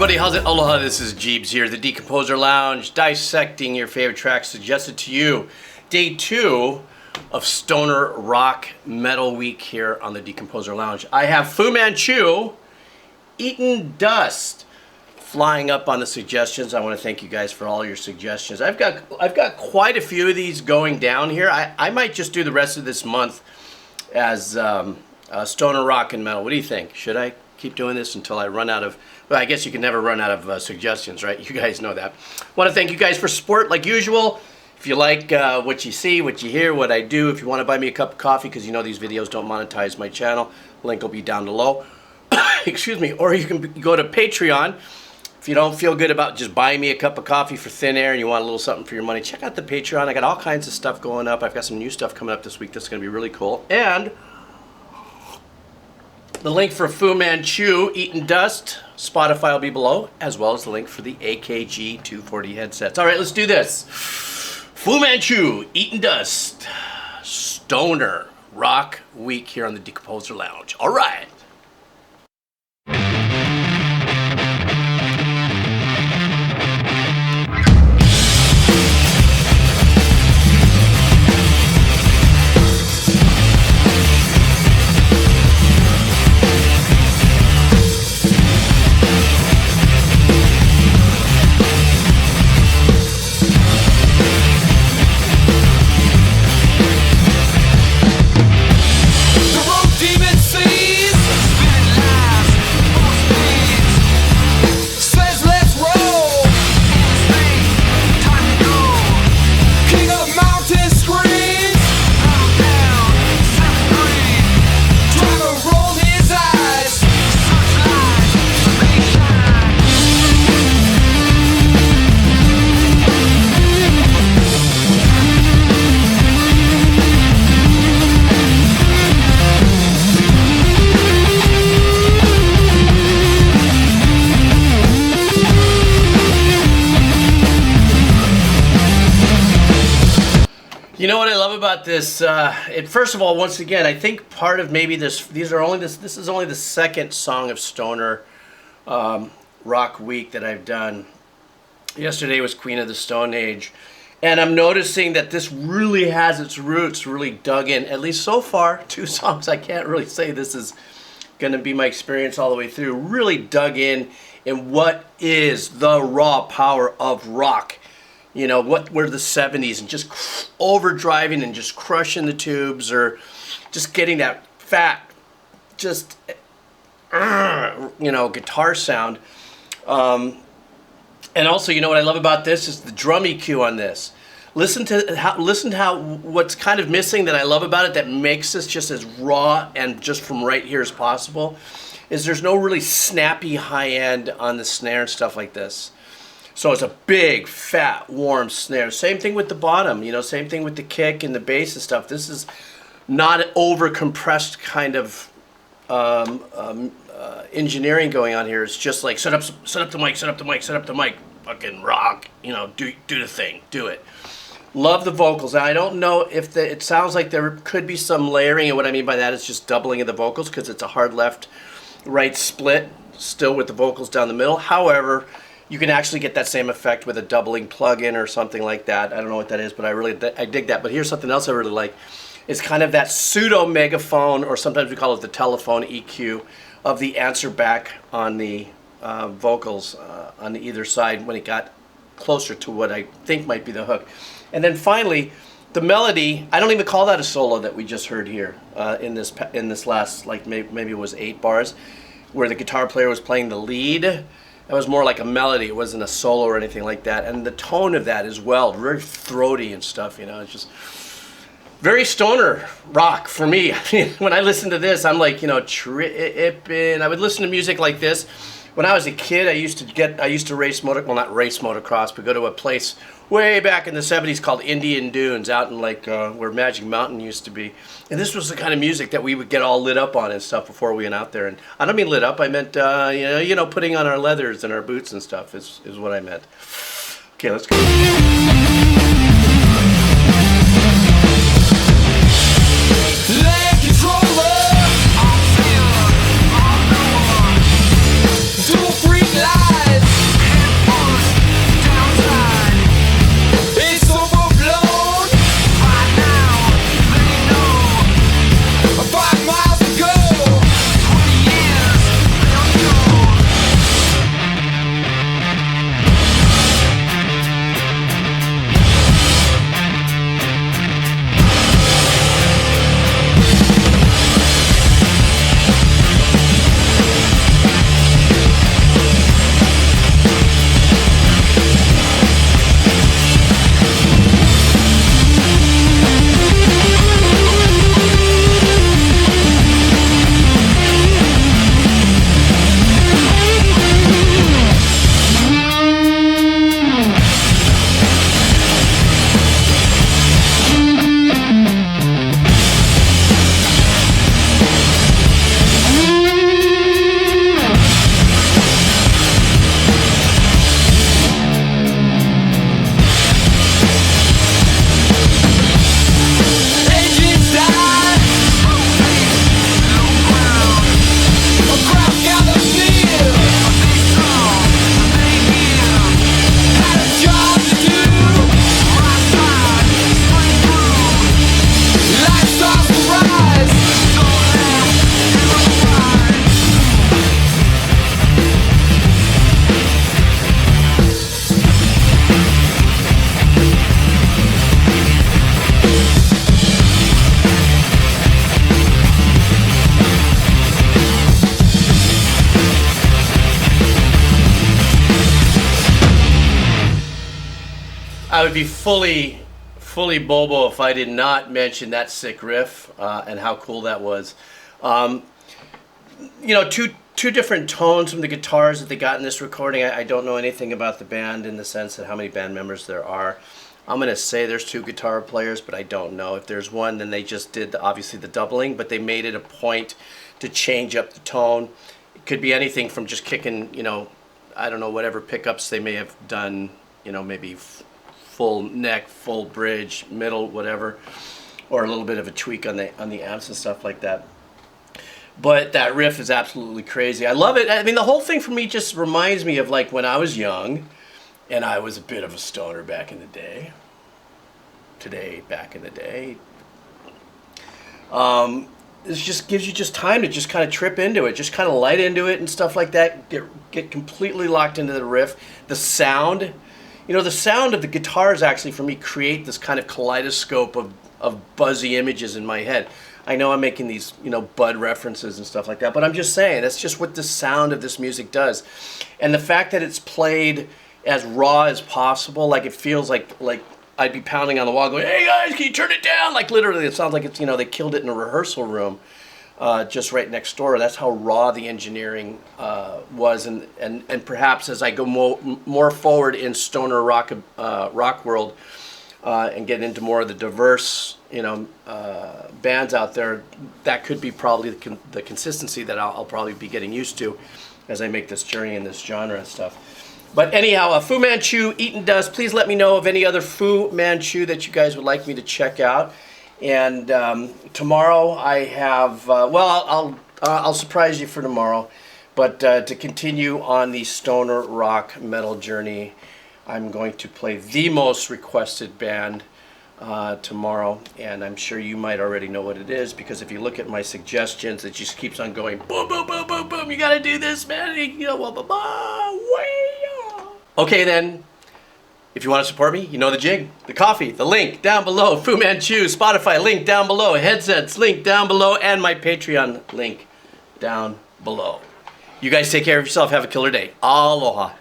everybody, how's it? Aloha, this is Geebz here, the Decomposer Lounge, dissecting your favorite tracks suggested to you. Day 2 of Stoner Rock Metal Week here on the Decomposer Lounge. I have MANCHU Eatin Dust flying up on the suggestions. I want to thank you guys for all your suggestions. I've got quite a few of these going down here. I might just do the rest of this month as Stoner Rock and Metal. What do you think? Should I keep doing this until I run out of... Well, I guess you can never run out of suggestions, right? You guys know that. Want to thank you guys for support, like usual. If you like what you see, what you hear, what I do, if you want to buy me a cup of coffee, because you know these videos don't monetize my channel, link will be down below. Excuse me. Or you can go to Patreon. If you don't feel good about just buying me a cup of coffee for thin air and you want a little something for your money, check out the Patreon. I got all kinds of stuff going up. I've got some new stuff coming up this week that's going to be really cool. And the link for MANCHU Eatin Dust, Spotify will be below, as well as the link for the AKG 240 headsets. All right, let's do this. MANCHU Eatin Dust, Stoner Rock Week here on the Decomposer Lounge. All right. You know what I love about this? First of all, once again, I think part of maybe this is only the second song of Stoner Rock Week that I've done. Yesterday was Queen of the Stone Age, and I'm noticing that this really has its roots really dug in. At least so far, 2 songs. I can't really say this is going to be my experience all the way through. Really dug in what is the raw power of rock. You know, what were the 70s and just overdriving and just crushing the tubes, or just getting that fat, just, guitar sound. And also, you know what I love about this is the drum EQ on this. Listen to how what's kind of missing that I love about it that makes this just as raw and just from right here as possible is there's no really snappy high end on the snare and stuff like this. So it's a big, fat, warm snare. Same thing with the bottom, same thing with the kick and the bass and stuff. This is not an over-compressed kind of engineering going on here. It's just like, set up the mic, fucking rock, do the thing, do it. Love the vocals. Now, I don't know if it sounds like there could be some layering, and what I mean by that is just doubling of the vocals because it's a hard left-right split, still with the vocals down the middle. However, you can actually get that same effect with a doubling plug-in or something like that. I don't know what that is, but I dig that. But here's something else I really like. It's kind of that pseudo-megaphone, or sometimes we call it the telephone EQ, of the answer back on the vocals on either side when it got closer to what I think might be the hook. And then finally, the melody, I don't even call that a solo that we just heard here in this last, like maybe it was 8 bars, where the guitar player was playing the lead. It was more like a melody. It wasn't a solo or anything like that. And the tone of that as well, very throaty and stuff, It's just very stoner rock for me. I mean, when I listen to this, I'm like, tripping. I would listen to music like this. When I was a kid, I used to race not race motocross, but go to a place way back in the 70s called Indian Dunes out in like where Magic Mountain used to be. And this was the kind of music that we would get all lit up on and stuff before we went out there. And I don't mean lit up, I meant, putting on our leathers and our boots and stuff is what I meant. Okay, let's go. Do freak lies. I would be fully Bobo if I did not mention that sick riff and how cool that was. You know, two different tones from the guitars that they got in this recording. I don't know anything about the band in the sense that how many band members there are. I'm going to say there's 2 guitar players, but I don't know. If there's one, then they just did, obviously, the doubling, but they made it a point to change up the tone. It could be anything from just kicking, you know, I don't know, whatever pickups they may have done, you know, maybe full neck, full bridge, middle, whatever, or a little bit of a tweak on the amps and stuff like that. But that riff is absolutely crazy. I love it. I mean, the whole thing for me just reminds me of like when I was young and I was a bit of a stoner back in the day. Back in the day. It just gives you just time to just kind of trip into it, just kind of light into it and stuff like that. Get completely locked into the riff. The sound, you know, the sound of the guitars actually for me create this kind of kaleidoscope of buzzy images in my head. I know I'm making these, you know, Bud references and stuff like that, but I'm just saying that's just what the sound of this music does. And the fact that it's played as raw as possible, like it feels like I'd be pounding on the wall going, "Hey guys, can you turn it down?" Like literally, it sounds like it's, you know, they killed it in a rehearsal room just right next door. That's how raw the engineering was, and perhaps as I go more forward in stoner rock world and get into more of the diverse, you know, bands out there, that could be probably the consistency that I'll probably be getting used to as I make this journey in this genre and stuff. But anyhow, Fu Manchu Eatin Dust. Please let me know of any other Fu Manchu that you guys would like me to check out. And tomorrow I have, I'll surprise you for tomorrow. But to continue on the stoner rock metal journey, I'm going to play the most requested band tomorrow, and I'm sure you might already know what it is, because if you look at my suggestions, it just keeps on going boom, boom, boom, boom, boom. You gotta do this, man. You know, blah, blah, blah. Okay, then. If you want to support me, you know the jig. The coffee, the link down below. Fu Manchu, Spotify, link down below. Headsets, link down below. And my Patreon link down below. You guys take care of yourself. Have a killer day. Aloha.